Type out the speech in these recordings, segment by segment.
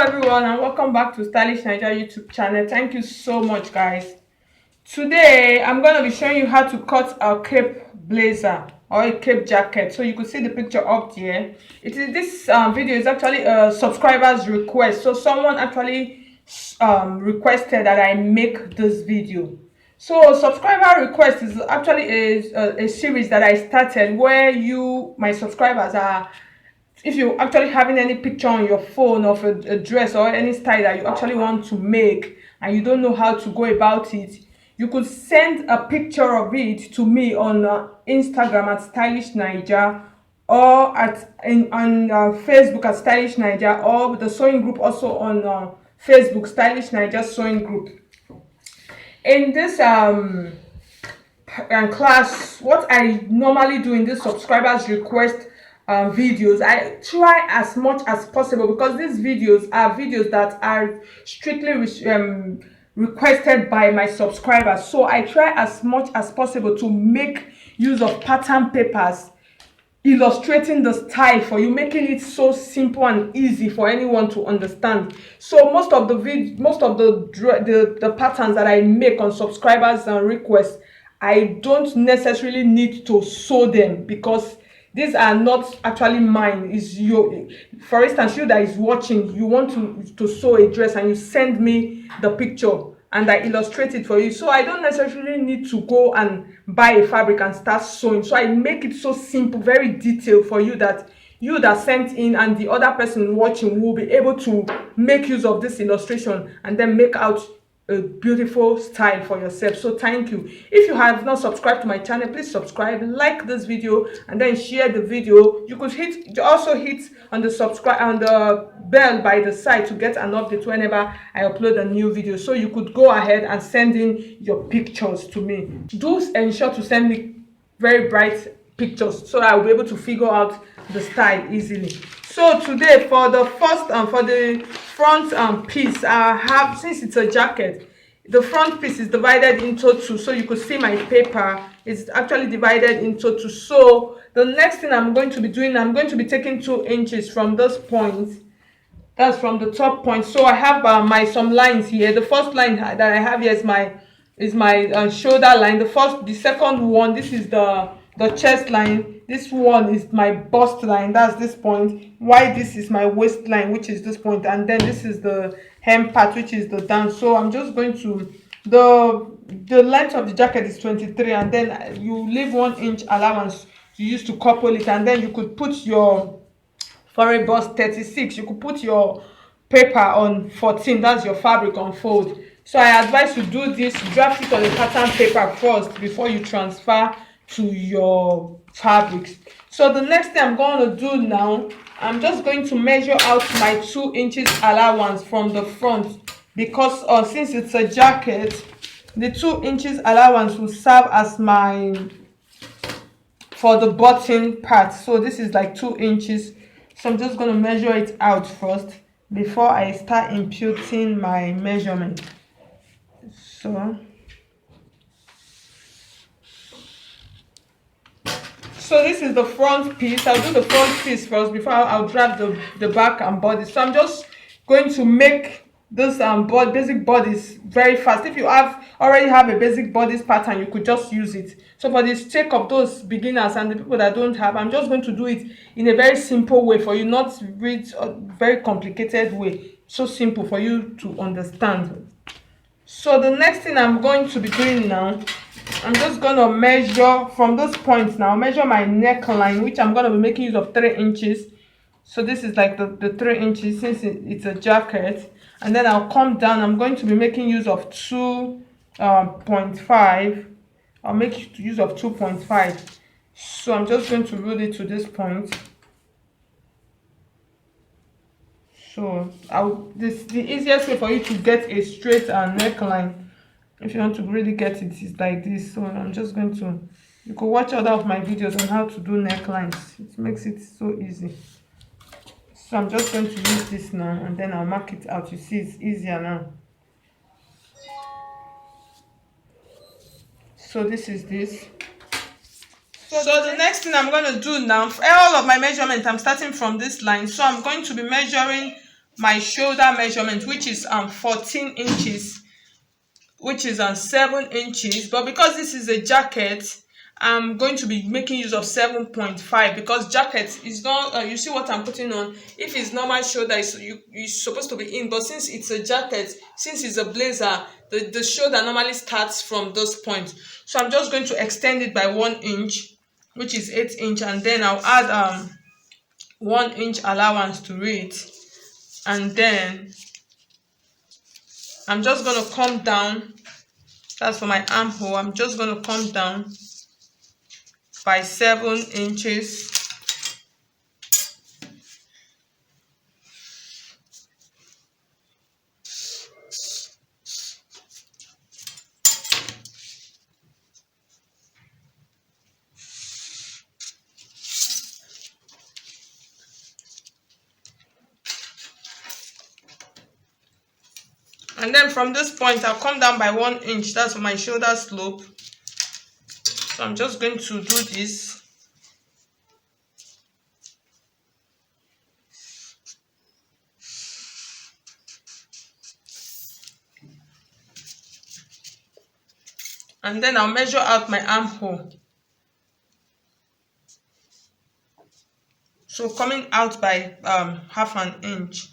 everyone, and welcome back to Stylish Naija YouTube channel. Thank you so much, guys. Today I'm going to be showing you how to cut a cape blazer or a cape jacket. So you could see the picture up there. This video is actually a subscriber's request. So someone actually requested that I make this video. So subscriber request is actually a series that I started where my subscribers are, if you actually having any picture on your phone of a dress or any style that you actually want to make and you don't know how to go about it, you could send a picture of it to me on Instagram at stylishnaija, or on Facebook at stylishnaija, or the sewing group also on Facebook, Stylish Naija Sewing Group. In this class, what I normally do in this subscribers request videos, I try as much as possible, because these videos are videos that are strictly requested by my subscribers. So I try as much as possible to make use of pattern papers, illustrating the style for you, making it so simple and easy for anyone to understand. So most of the patterns that I make on subscribers and requests, I don't necessarily need to sew them, because these are not actually mine. Is your, for instance, you that is watching, you want to sew a dress and you send me the picture and I illustrate it for you. So I don't necessarily need to go and buy a fabric and start sewing. So I make it so simple, very detailed for you, that sent in and the other person watching will be able to make use of this illustration and then make out a beautiful style for yourself. So thank you. If you have not subscribed to my channel, please subscribe, like this video, and then share the video. You could also hit on the subscribe and the bell by the side to get an update whenever I upload a new video. So you could go ahead and send in your pictures to me. Do ensure to send me very bright pictures so I'll be able to figure out the style easily. So today, for the front piece, I have, since it's a jacket, the front piece is divided into two. So you could see my paper is actually divided into two. So the next thing I'm going to be doing, I'm going to be taking 2 inches from this point. That's from the top point. So I have some lines here. The first line that I have here is my shoulder line. The second one, this is the chest line. This one is my bust line, that's this point. Why this is my waistline, which is this point, and then this is the hem part, which is the down. So I'm just going to, the length of the jacket is 23, and then you leave 1 inch allowance to use to couple it, and then you could put your, for a bust 36, you could put your paper on 14, that's your fabric unfold. So I advise you do this, draft it on a pattern paper first before you transfer to your fabrics. So the next thing I'm going to do now, I'm just going to measure out my 2 inches allowance from the front, because since it's a jacket, the 2 inches allowance will serve as for the button part. So this is like 2 inches. So I'm just going to measure it out first before I start imputing my measurement. So this is the front piece. I'll do the front piece first before I'll draft the back and body. So I'm just going to make this basic bodice very fast. If you already have a basic bodice pattern, you could just use it. So for the sake of those beginners and the people that don't have, I'm just going to do it in a very simple way for you, not with a very complicated way. So simple for you to understand. So the next thing I'm going to be doing now, I'm just going to measure from this point now, measure my neckline, which I'm going to be making use of 3 inches. So this is like the 3 inches, since it's a jacket. And then I'll come down. I'm going to be making use of 2.5. I'll make use of 2.5. So I'm just going to rule it to this point. So the easiest way for you to get a straight neckline, if you want to really get it, is like this. So I'm just going to, you could watch other of my videos on how to do necklines. It makes it so easy. So I'm just going to use this now, and then I'll mark it out. You see, it's easier now. So this is this. So the next thing I'm going to do now, for all of my measurement, I'm starting from this line. So I'm going to be measuring my shoulder measurement, which is 14 inches, which is 7 inches. But because this is a jacket, I'm going to be making use of 7.5, because jacket is not, you see what I'm putting on. If it's normal shoulder, you're supposed to be in, but since it's a jacket, since it's a blazer, the shoulder normally starts from those points. So I'm just going to extend it by 1 inch, which is 8 inch, and then I'll add 1 inch allowance to it. And then I'm just going to come down. That's for my armhole. I'm just going to come down by 7 inches. And then from this point, I'll come down by 1 inch. That's for my shoulder slope. So I'm just going to do this. And then I'll measure out my armhole. So coming out by half an inch.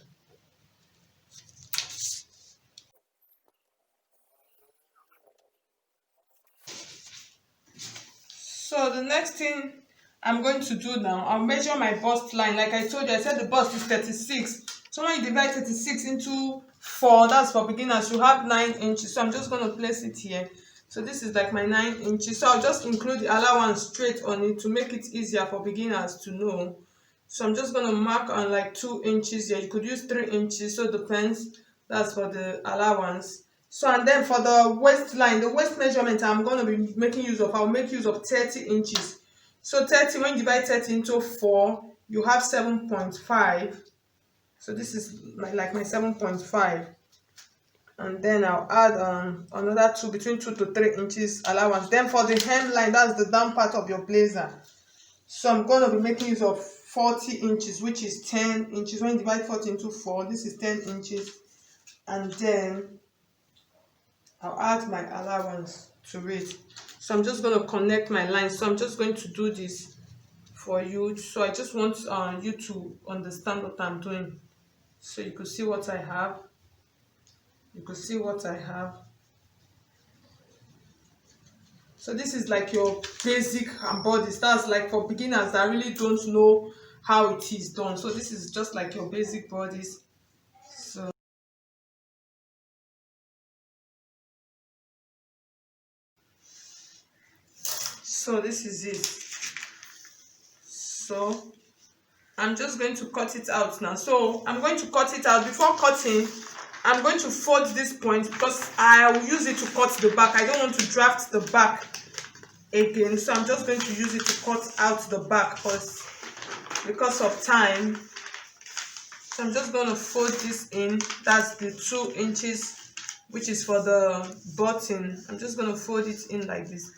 So the next thing I'm going to do now, I'll measure my bust line. Like I told you, I said the bust is 36. So when you divide 36 into 4, that's for beginners, you have 9 inches. So I'm just going to place it here. So this is like my 9 inches. So I'll just include the allowance straight on it to make it easier for beginners to know. So I'm just going to mark on like 2 inches here. You could use 3 inches, so it depends. That's for the allowance. So, and then for the waistline, the waist measurement I'm going to be making use of, I'll make use of 30 inches. So 30, when you divide 30 into 4, you have 7.5. So this is like my 7.5. And then I'll add another 2, between 2 to 3 inches allowance. Then for the hemline, that's the down part of your blazer. So I'm going to be making use of 40 inches, which is 10 inches. When you divide 40 into 4, this is 10 inches. And then I'll add my allowance to it. So I'm just going to connect my lines. So I'm just going to do this for you. So I just want you to understand what I'm doing. So you could see what I have. You could see what I have. So this is like your basic bodice. That's like for beginners that really don't know how it is done. So this is just like your basic bodice. So this is it. So I'm just going to cut it out now. So I'm going to cut it out. Before cutting, I'm going to fold this point because I will use it to cut the back. I don't want to draft the back again. So I'm just going to use it to cut out the back because of time. So I'm just going to fold this in. That's the 2 inches, which is for the button. I'm just going to fold it in like this.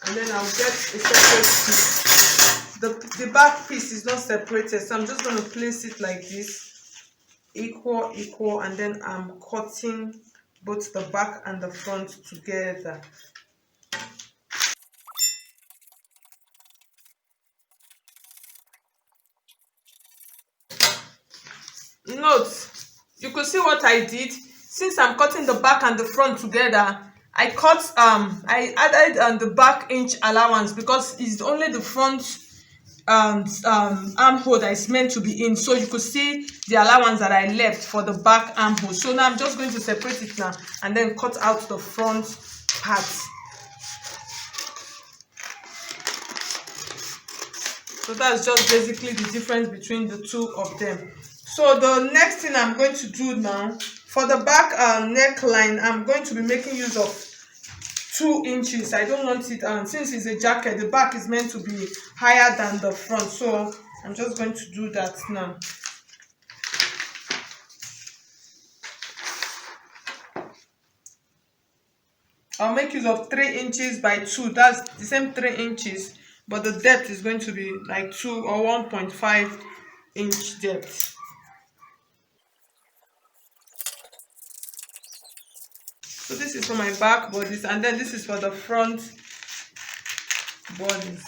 And then I'll get a separate piece. The back piece is not separated, so I'm just going to place it like this, equal, and then I'm cutting both the back and the front together. Note, you could see what I did. Since I'm cutting the back and the front together, I added the back inch allowance because it's only the front armhole that is meant to be in. So you could see the allowance that I left for the back armhole. So now I'm just going to separate it now and then cut out the front part. So that's just basically the difference between the two of them. So the next thing I'm going to do now, for the back neckline, I'm going to be making use of 2 inches. I don't want it, since it's a jacket, the back is meant to be higher than the front. So I'm just going to do that now. I'll make use of 3 inches by 2. That's the same 3 inches, but the depth is going to be like 2 or 1.5 inch depth. So this is for my back bodice, and then this is for the front bodice.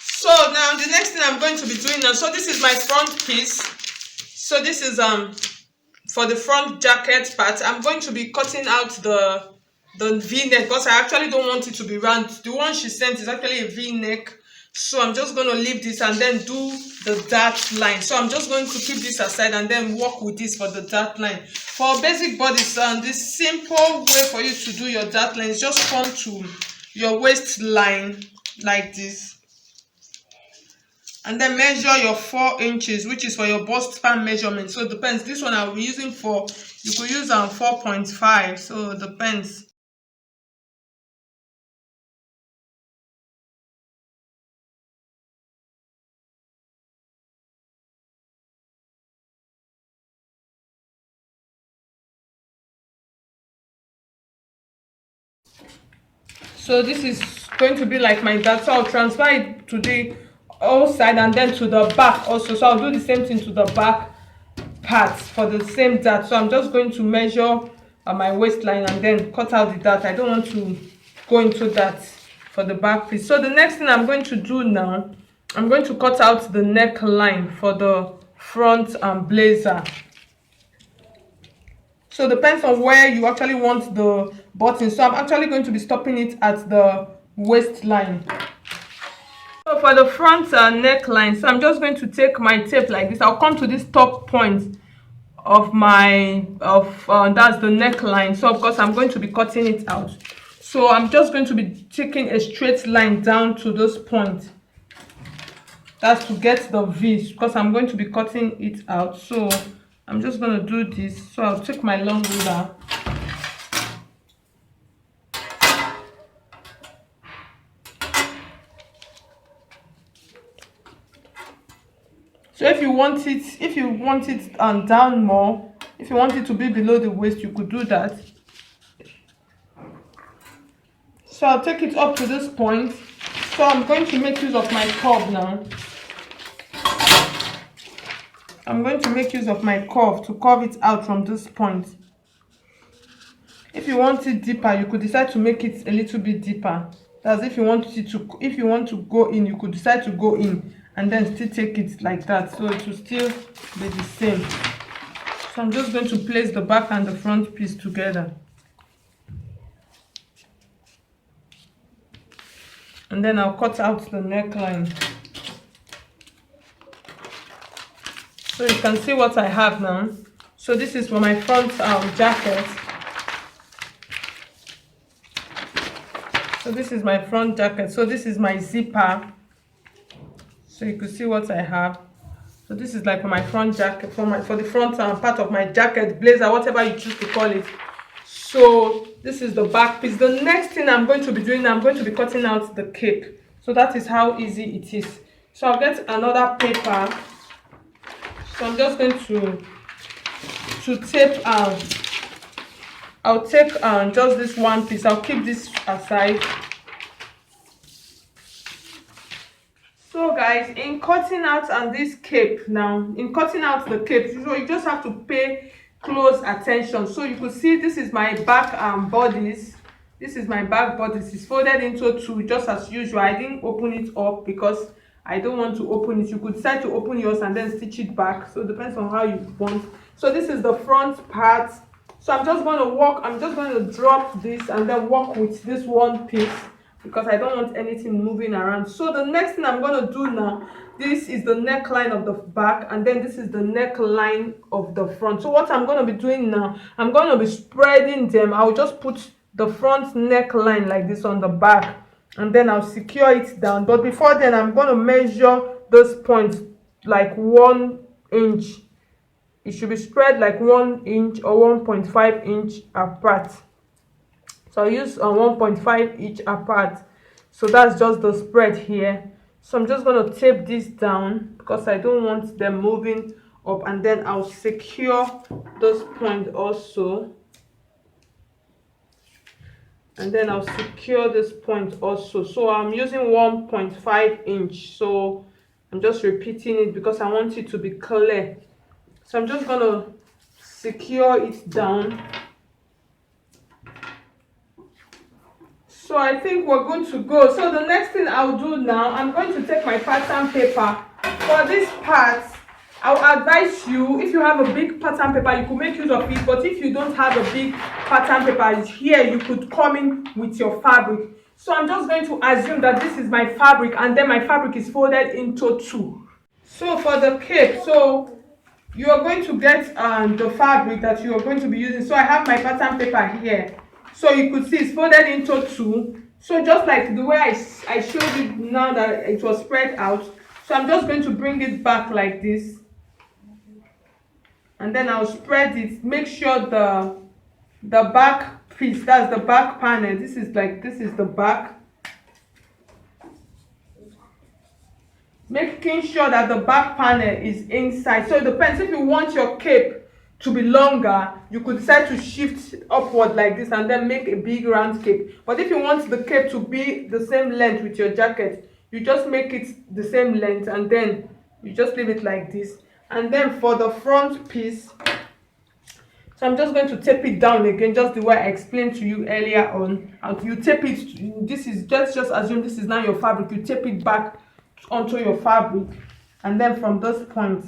So now the next thing I'm going to be doing now, so this is my front piece. So this is for the front jacket part. I'm going to be cutting out the v-neck because I actually don't want it to be round. The one she sent is actually a v-neck, so I'm just going to leave this and then do the dart line. So I'm just going to keep this aside and then work with this for the dart line. For basic bodice, this simple way for you to do your dart line is just come to your waistline like this, and then measure your 4 inches, which is for your bust span measurement. So it depends. This one I'll be using for, you could use 4.5, so it depends. So this is going to be like my dart. So I'll transfer it to the outside and then to the back also. So I'll do the same thing to the back part for the same dart. So I'm just going to measure my waistline and then cut out the dart. I don't want to go into that for the back piece. So the next thing I'm going to do now, I'm going to cut out the neckline for the front blazer. So it depends on where you actually want the button. So I'm actually going to be stopping it at the waistline. So for the front neckline, so I'm just going to take my tape like this. I'll come to this top point of my that's the neckline. So of course I'm going to be cutting it out. So I'm just going to be taking a straight line down to this point. That's to get the V, because I'm going to be cutting it out. So I'm just going to do this. So I'll take my long ruler. So if you want it down more, if you want it to be below the waist, you could do that. So I'll take it up to this point. So I'm going to make use of my curve now. I'm going to make use of my curve to curve it out from this point. If you want it deeper, you could decide to make it a little bit deeper. That's if you want to go in, you could decide to go in and then still take it like that, so it will still be the same. So I'm just going to place the back and the front piece together, and then I'll cut out the neckline. So you can see what I have now. So this is for my front jacket. So this is my front jacket. So this is my zipper. So you can see what I have. So this is like for my front jacket, for the front part of my jacket, blazer, whatever you choose to call it. So this is the back piece. The next thing I'm going to be doing, I'm going to be cutting out the cape. So that is how easy it is. So I'll get another paper. So I'm just going to tape I'll take just this one piece. I'll keep this aside. So guys, in cutting out this cape now, in cutting out the cape, so you just have to pay close attention. So you could see this is my back bodice. This is my back bodice. It's folded into two, just as usual. I didn't open it up because I don't want to open it. You could decide to open yours and then stitch it back. So it depends on how you want. So this is the front part. So I'm just going to drop this and then work with this one piece, because I don't want anything moving around. So the next thing I'm going to do now, this is the neckline of the back, and then this is the neckline of the front. So what I'm going to be doing now, I'm going to be spreading them. I'll just put the front neckline like this on the back, and then I'll secure it down. But before then, I'm going to measure this point like 1 inch. It should be spread like 1 inch or 1.5 inch apart. So I use 1.5 inch apart. So that's just the spread here. So I'm just going to tape this down because I don't want them moving up, and then I'll secure this point also. And then I'll secure this point also. So I'm using 1.5 inch. So I'm just repeating it because I want it to be clear. So I'm just going to secure it down. So I think we're good to go. So the next thing I'll do now, I'm going to take my pattern paper. For this part, I'll advise you, if you have a big pattern paper, you could make use of it. But if you don't have a big pattern paper here, you could come in with your fabric. So I'm just going to assume that this is my fabric, and then my fabric is folded into two. So for the cape, so you are going to get the fabric that you are going to be using. So I have my pattern paper here. So you could see it's folded into two. So just like the way I showed it now that it was spread out. So I'm just going to bring it back like this. And then I'll spread it. Make sure the back piece, that's the back panel. This is the back. Making sure that the back panel is inside. So it depends. If you want your cape to be longer, you could decide to shift upward like this and then make a big round cape. But if you want the cape to be the same length with your jacket, you just make it the same length and then you just leave it like this. And then for the front piece, so I'm just going to tape it down again, just the way I explained to you earlier on. You tape it, this is just assume this is now your fabric. You tape it back onto your fabric, and then from this point,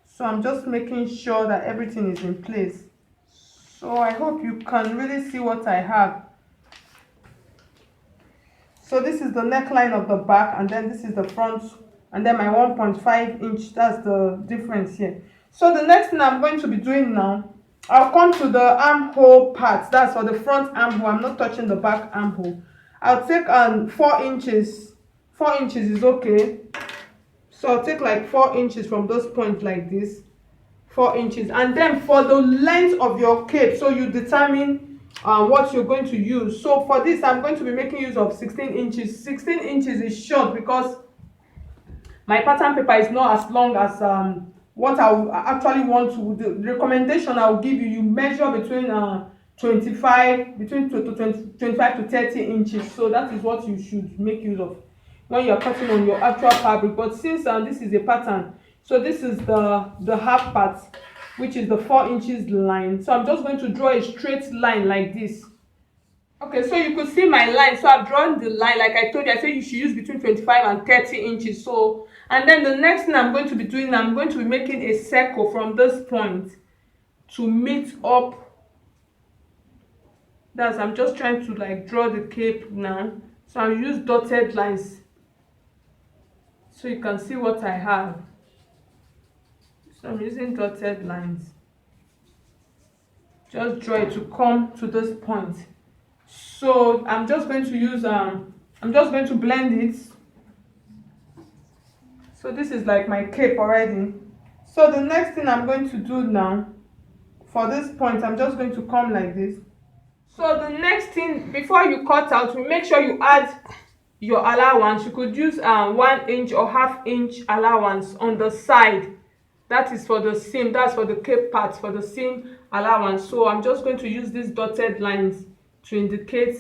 so I'm just making sure that everything is in place. So I hope you can really see what I have. So this is the neckline of the back, and then this is the front, and then my 1.5 inch, that's the difference here. So the next thing I'm going to be doing now, I'll come to the armhole part. That's for the front armhole. I'm not touching the back armhole. I'll take 4 inches. 4 inches is okay. So I'll take like 4 inches from those points like this. 4 inches. And then for the length of your cape, so you determine what you're going to use. So for this, I'm going to be making use of 16 inches. 16 inches is short because my pattern paper is not as long as what I actually want to. The recommendation I will give you, you measure between 25 to 30 inches. So that is what you should make use of when you're cutting on your actual fabric. But since this is a pattern, so this is the half part, which is the 4 inches line. So I'm just going to draw a straight line like this. Okay, so you could see my line. So I've drawn the line like I told you. I said you should use between 25 and 30 inches. So, and then the next thing I'm going to be doing, I'm going to be making a circle from this point to meet up. I'm just trying to like draw the cape now. So I'll use dotted lines so you can see what I have. So I'm using dotted lines. Just draw it to come to this point. So I'm just going to use I'm just going to blend it. So this is like my cape already. So the next thing I'm going to do now, for this point, I'm just going to come like this. So the next thing, before you cut out, make sure you add your allowance. You could use 1 inch or ½ inch allowance on the side. That is for the seam. That's for the cape part, for the seam allowance. So I'm just going to use these dotted lines to indicate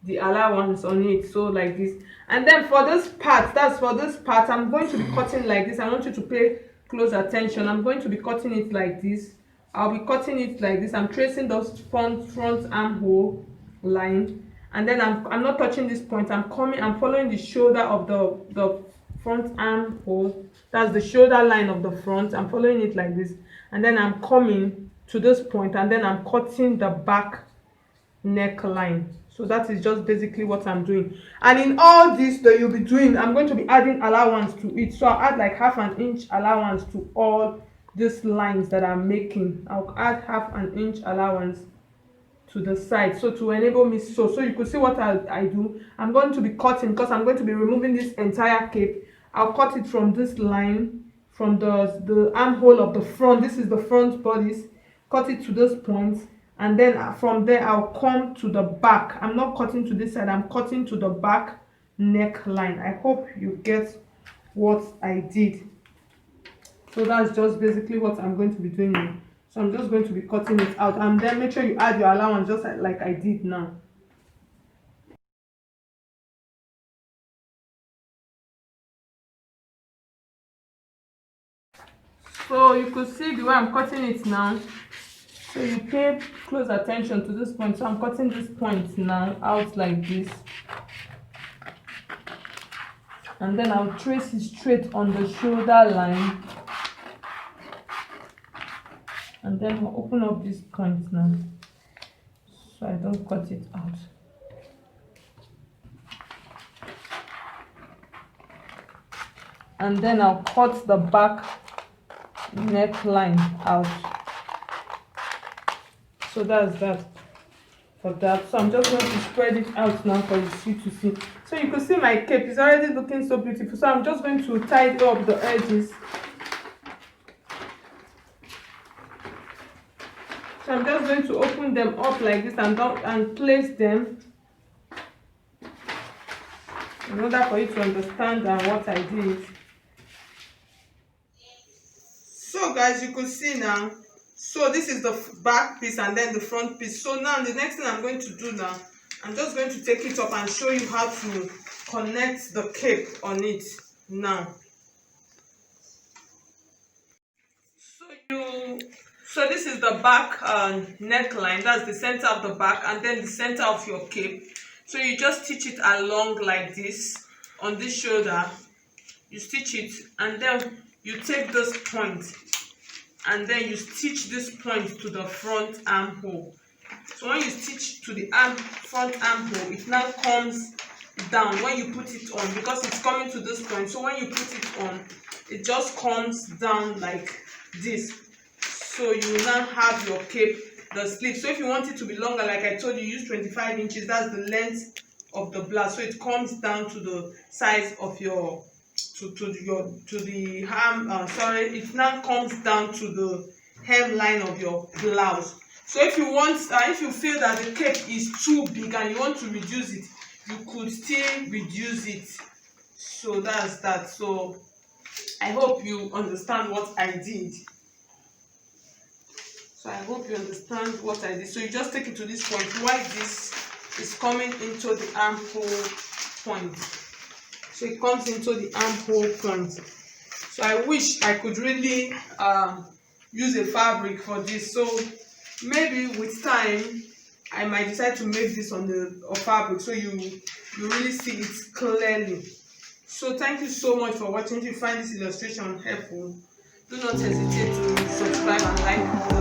the allowance on it. So like this. And then for this part, I'm going to be cutting like this. I want you to pay close attention. I'm going to be cutting it like this. I'll be cutting it like this. I'm tracing those front armhole line, and then I'm not touching this point. I'm following the shoulder of the front armhole. That's the shoulder line of the front. I'm following it like this, and then I'm coming to this point, and then I'm cutting the back neckline. So that is just basically what I'm doing. And in all this that you'll be doing, I'm going to be adding allowance to it. So I'll add like ½ inch allowance to all these lines that I'm making. I'll add ½ inch allowance to the side, so to enable me so you could see what I do. I'm going to be cutting because I'm going to be removing this entire cape. I'll cut it from this line, from the armhole of the front. This is the front bodice. Cut it to this point, and then from there I'll come to the back. I'm not cutting to this side, I'm cutting to the back neckline. I hope you get what I did. So that's just basically what I'm going to be doing now. So I'm just going to be cutting it out, and then make sure you add your allowance just like I did now. So you could see the way I'm cutting it now. So you pay close attention to this point. So I'm cutting this point now out like this, and then I'll trace it straight on the shoulder line, and then I'll open up this point now so I don't cut it out. And then I'll cut the back neckline out. So that's that for that. So I'm just going to spread it out now for you to see. So you can see my cape is already looking so beautiful. So I'm just going to tidy up the edges. So I'm just going to open them up like this and place them in order for you to understand what I did. So guys, you can see now. So this is the back piece and then the front piece. So now the next thing I'm going to do now, I'm just going to take it up and show you how to connect the cape on it now. So this is the back neckline. That's the center of the back and then the center of your cape. So you just stitch it along like this on this shoulder. You stitch it and then you take this point and then you stitch this point to the front armhole. So when you stitch to the front armhole, it now comes down when you put it on, because it's coming to this point. So when you put it on, it just comes down like this. So you now have your cape, the sleeve. So if you want it to be longer, like I told you, use 25 inches. That's the length of the blouse. So it comes down to the size of your it now comes down to the hemline of your blouse. So if you want, if you feel that the cape is too big and you want to reduce it, you could still reduce it. So that's that. So I hope you understand what I did. So I hope you understand what I did. So you just take it to this point while this is coming into the armhole point. So it comes into the armhole point. So I wish I could really use a fabric for this. So maybe with time I might decide to make this on the fabric so you really see it clearly. So thank you so much for watching. If you find this illustration helpful, do not hesitate to subscribe and like